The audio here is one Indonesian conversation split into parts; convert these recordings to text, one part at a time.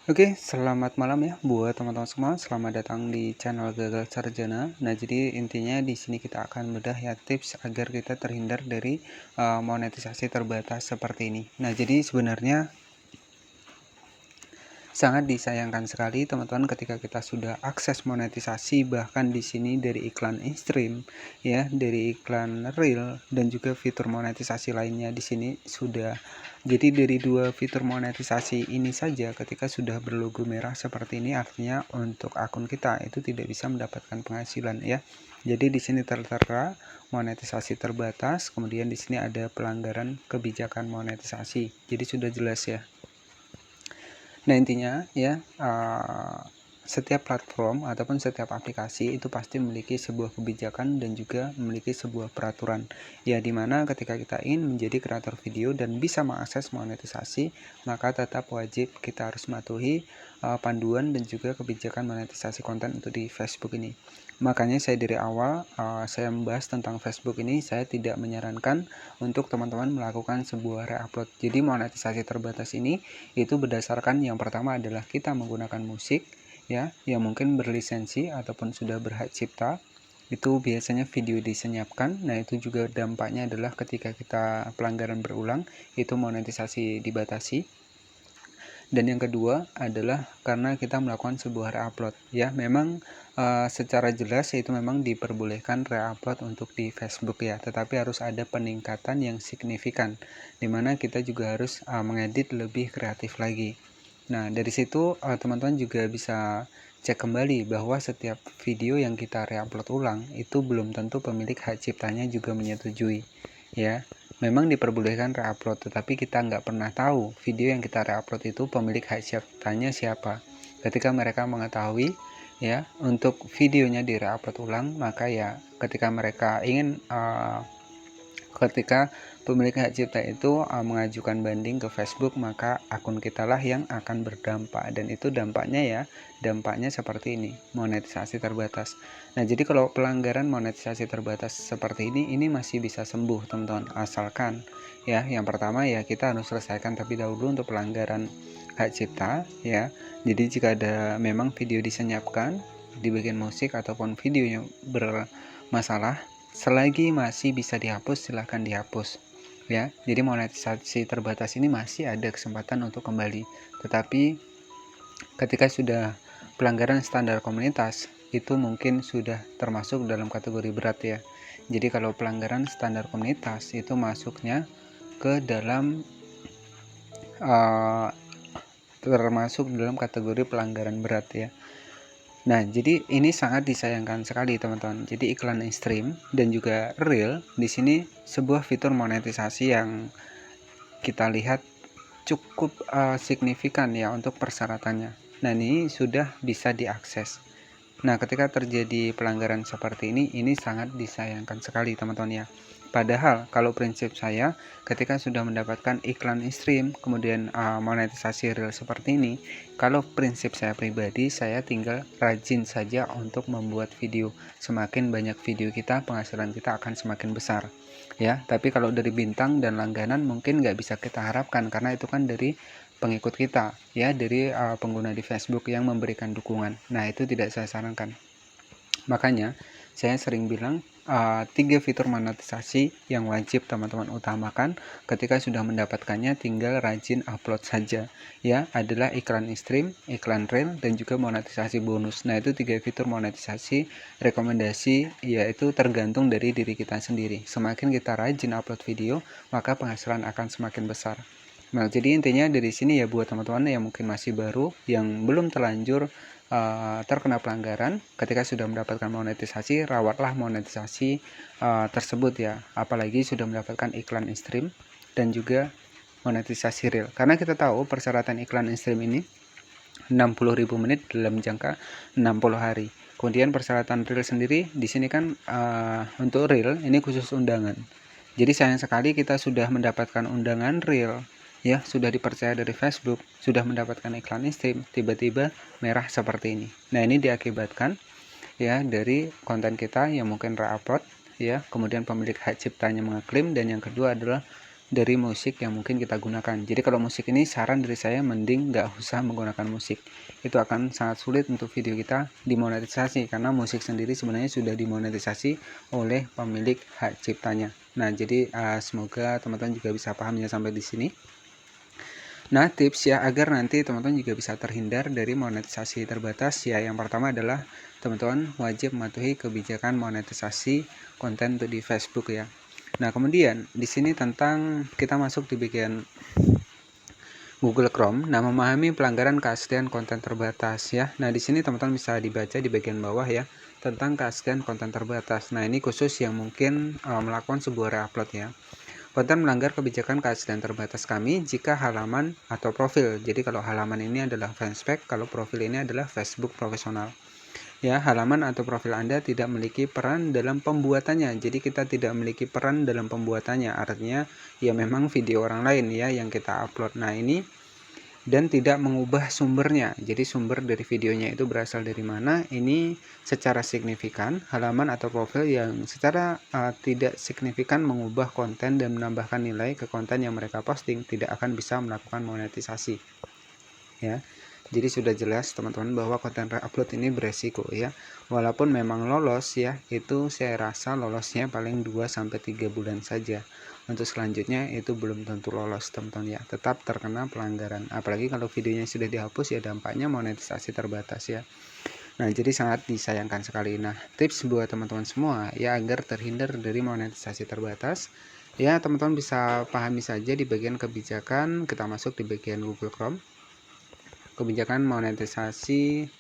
Oke, selamat malam ya buat teman-teman semua. Selamat datang di channel Gagal Sarjana. Nah, jadi intinya di sini kita akan bedah ya tips agar kita terhindar dari monetisasi terbatas seperti ini. Nah, jadi sebenarnya sangat disayangkan sekali teman-teman ketika kita sudah akses monetisasi, bahkan di sini dari iklan in-stream ya, dari iklan real dan juga fitur monetisasi lainnya di sini sudah. Jadi dari dua fitur monetisasi ini saja ketika sudah berlogo merah seperti ini, artinya untuk akun kita itu tidak bisa mendapatkan penghasilan ya. Jadi di sini tertera monetisasi terbatas, kemudian di sini ada pelanggaran kebijakan monetisasi. Jadi sudah jelas ya. Nah, intinya ya, setiap platform ataupun setiap aplikasi itu pasti memiliki sebuah kebijakan dan juga memiliki sebuah peraturan. Ya, dimana ketika kita ingin menjadi kreator video dan bisa mengakses monetisasi, maka tetap wajib kita harus mematuhi panduan dan juga kebijakan monetisasi konten untuk di Facebook ini. Makanya saya dari awal saya membahas tentang Facebook ini, saya tidak menyarankan untuk teman-teman melakukan sebuah re-upload. Jadi monetisasi terbatas ini itu berdasarkan yang pertama adalah kita menggunakan musik ya yang mungkin berlisensi ataupun sudah berhak cipta, itu biasanya video disenyapkan. Nah, itu juga dampaknya adalah ketika kita pelanggaran berulang itu monetisasi dibatasi. Dan yang kedua adalah karena kita melakukan sebuah re-upload ya, memang secara jelas itu memang diperbolehkan re-upload untuk di Facebook ya, tetapi harus ada peningkatan yang signifikan dimana kita juga harus mengedit lebih kreatif lagi. Nah, dari situ teman-teman juga bisa cek kembali bahwa setiap video yang kita re-upload ulang itu belum tentu pemilik hak ciptanya juga menyetujui ya. Memang diperbolehkan re-upload, tetapi kita nggak pernah tahu video yang kita re-upload itu pemilik hak ciptanya siapa. Ketika mereka mengetahui ya untuk videonya di re-upload ulang, maka ya ketika mereka ingin ketika pemilik hak cipta itu mengajukan banding ke Facebook, maka akun kita lah yang akan berdampak, dan itu dampaknya seperti ini, monetisasi terbatas. Nah, jadi kalau pelanggaran monetisasi terbatas seperti ini masih bisa sembuh teman-teman, asalkan ya yang pertama ya kita harus selesaikan terlebih dahulu untuk pelanggaran hak cipta ya. Jadi jika ada memang video disenyapkan, dibikin musik ataupun video yang bermasalah, selagi masih bisa dihapus, silahkan dihapus ya. Jadi monetisasi terbatas ini masih ada kesempatan untuk kembali. Tetapi ketika sudah pelanggaran standar komunitas, itu mungkin sudah termasuk dalam kategori berat ya. Jadi kalau pelanggaran standar komunitas itu masuknya ke dalam termasuk dalam kategori pelanggaran berat ya. Nah, jadi ini sangat disayangkan sekali teman-teman. Jadi iklan in-stream dan juga real di sini sebuah fitur monetisasi yang kita lihat cukup signifikan ya untuk persyaratannya. Nah, ini sudah bisa diakses. Nah, ketika terjadi pelanggaran seperti ini sangat disayangkan sekali teman-teman ya. Padahal kalau prinsip saya, ketika sudah mendapatkan iklan in-stream kemudian monetisasi real seperti ini, kalau prinsip saya pribadi, saya tinggal rajin saja untuk membuat video. Semakin banyak video kita, penghasilan kita akan semakin besar ya. Tapi kalau dari bintang dan langganan mungkin nggak bisa kita harapkan, karena itu kan dari pengikut kita ya, dari pengguna di Facebook yang memberikan dukungan. Nah, itu tidak saya sarankan. Makanya saya sering bilang 3 fitur monetisasi yang wajib teman-teman utamakan ketika sudah mendapatkannya, tinggal rajin upload saja ya, adalah iklan in-stream, iklan real, dan juga monetisasi bonus. Nah, itu 3 fitur monetisasi. Rekomendasi yaitu tergantung dari diri kita sendiri. Semakin kita rajin upload video, maka penghasilan akan semakin besar. Nah, jadi intinya dari sini ya buat teman-teman yang mungkin masih baru, yang belum terlanjur terkena pelanggaran, ketika sudah mendapatkan monetisasi, rawatlah monetisasi tersebut ya. Apalagi sudah mendapatkan iklan in-stream dan juga monetisasi real. Karena kita tahu persyaratan iklan in-stream ini 60.000 menit dalam jangka 60 hari. Kemudian persyaratan real sendiri di sini kan untuk real ini khusus undangan. Jadi sayang sekali kita sudah mendapatkan undangan real ya, sudah dipercaya dari Facebook, sudah mendapatkan iklan in-stream, tiba-tiba merah seperti ini. Nah, ini diakibatkan ya dari konten kita yang mungkin re-upload ya, kemudian pemilik hak ciptanya mengeklaim, dan yang kedua adalah dari musik yang mungkin kita gunakan. Jadi kalau musik ini saran dari saya mending nggak usah menggunakan musik. Itu akan sangat sulit untuk video kita dimonetisasi karena musik sendiri sebenarnya sudah dimonetisasi oleh pemilik hak ciptanya. Nah, jadi semoga teman-teman juga bisa paham ya sampai di sini. Nah, tips ya agar nanti teman-teman juga bisa terhindar dari monetisasi terbatas ya, yang pertama adalah teman-teman wajib mematuhi kebijakan monetisasi konten untuk di Facebook ya. Nah, kemudian di sini tentang kita masuk di bagian Google Chrome. Nah, memahami pelanggaran keaslian konten terbatas ya. Nah, di sini teman-teman bisa dibaca di bagian bawah ya tentang keaslian konten terbatas. Nah, ini khusus yang mungkin melakukan sebuah reupload ya. Konten melanggar kebijakan keaslian terbatas kami jika halaman atau profil. Jadi kalau halaman ini adalah fanspage, kalau profil ini adalah Facebook profesional. Ya, halaman atau profil Anda tidak memiliki peran dalam pembuatannya. Jadi kita tidak memiliki peran dalam pembuatannya. Artinya ya memang video orang lain ya yang kita upload. Nah, ini dan tidak mengubah sumbernya. Jadi sumber dari videonya itu berasal dari mana? Ini secara signifikan halaman atau profil yang secara tidak signifikan mengubah konten dan menambahkan nilai ke konten yang mereka posting tidak akan bisa melakukan monetisasi. Ya. Jadi sudah jelas teman-teman bahwa konten reupload ini beresiko ya. Walaupun memang lolos ya, itu saya rasa lolosnya paling 2-3 bulan saja. Untuk selanjutnya itu belum tentu lolos teman-teman ya, tetap terkena pelanggaran. Apalagi kalau videonya sudah dihapus ya dampaknya monetisasi terbatas ya. Nah, jadi sangat disayangkan sekali. Nah, tips buat teman-teman semua ya agar terhindar dari monetisasi terbatas ya, teman-teman bisa pahami saja di bagian kebijakan. Kita masuk di bagian Google Chrome. Kebijakan monetisasi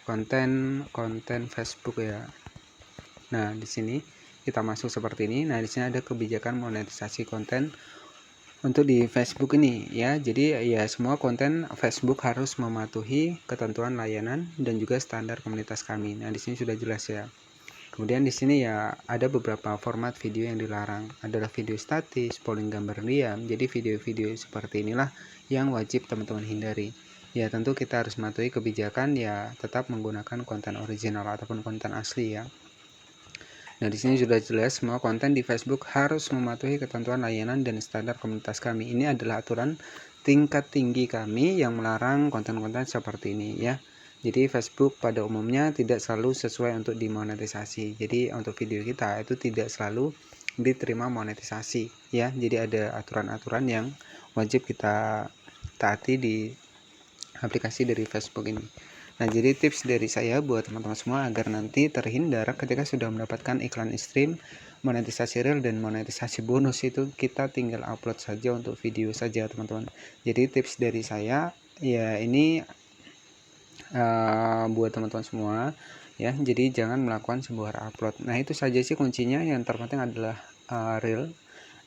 konten Facebook ya. Nah, di sini kita masuk seperti ini. Nah, di sini ada kebijakan monetisasi konten untuk di Facebook ini ya. Jadi ya semua konten Facebook harus mematuhi ketentuan layanan dan juga standar komunitas kami. Nah, di sini sudah jelas ya. Kemudian di sini ya ada beberapa format video yang dilarang. Adalah video statis, polling gambar diam. Jadi video-video seperti inilah yang wajib teman-teman hindari. Ya tentu kita harus mematuhi kebijakan ya tetap menggunakan konten original ataupun konten asli ya. Nah, di sini sudah jelas semua konten di Facebook harus mematuhi ketentuan layanan dan standar komunitas kami. Ini adalah aturan tingkat tinggi kami yang melarang konten-konten seperti ini ya. Jadi Facebook pada umumnya tidak selalu sesuai untuk dimonetisasi. Jadi untuk video kita itu tidak selalu diterima monetisasi ya. Jadi ada aturan-aturan yang wajib kita taati di aplikasi dari Facebook ini. Nah, jadi tips dari saya buat teman-teman semua agar nanti terhindar ketika sudah mendapatkan iklan stream, monetisasi real dan monetisasi bonus itu kita tinggal upload saja untuk video saja teman-teman. Jadi tips dari saya ya ini buat teman-teman semua ya. Jadi jangan melakukan sebuah upload. Nah, itu saja sih kuncinya. Yang terpenting adalah real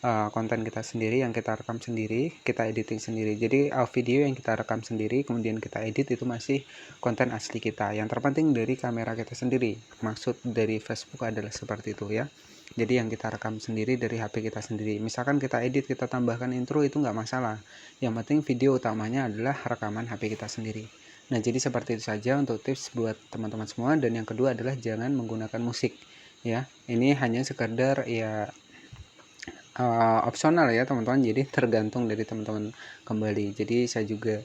konten kita sendiri yang kita rekam sendiri, kita editing sendiri. Jadi video yang kita rekam sendiri kemudian kita edit itu masih konten asli kita. Yang terpenting dari kamera kita sendiri. Maksud dari Facebook adalah seperti itu ya. Jadi yang kita rekam sendiri dari HP kita sendiri. Misalkan kita edit, kita tambahkan intro itu nggak masalah. Yang penting video utamanya adalah rekaman HP kita sendiri. Nah, jadi seperti itu saja untuk tips buat teman-teman semua. Dan yang kedua adalah jangan menggunakan musik ya. Ini hanya sekedar ya opsional ya teman-teman, jadi tergantung dari teman-teman kembali. Jadi saya juga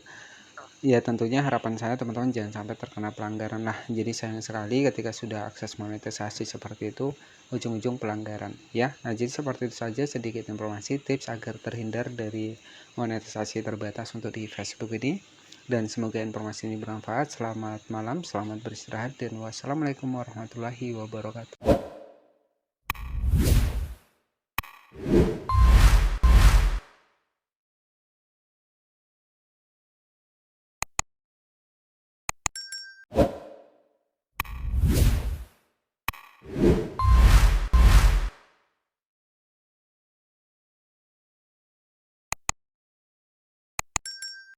ya tentunya harapan saya teman-teman jangan sampai terkena pelanggaran lah. Jadi sayang sekali ketika sudah akses monetisasi seperti itu ujung-ujung pelanggaran ya. Nah, jadi seperti itu saja sedikit informasi tips agar terhindar dari monetisasi terbatas untuk di Facebook ini. Dan semoga informasi ini bermanfaat. Selamat malam, selamat beristirahat, dan wassalamualaikum warahmatullahi wabarakatuh.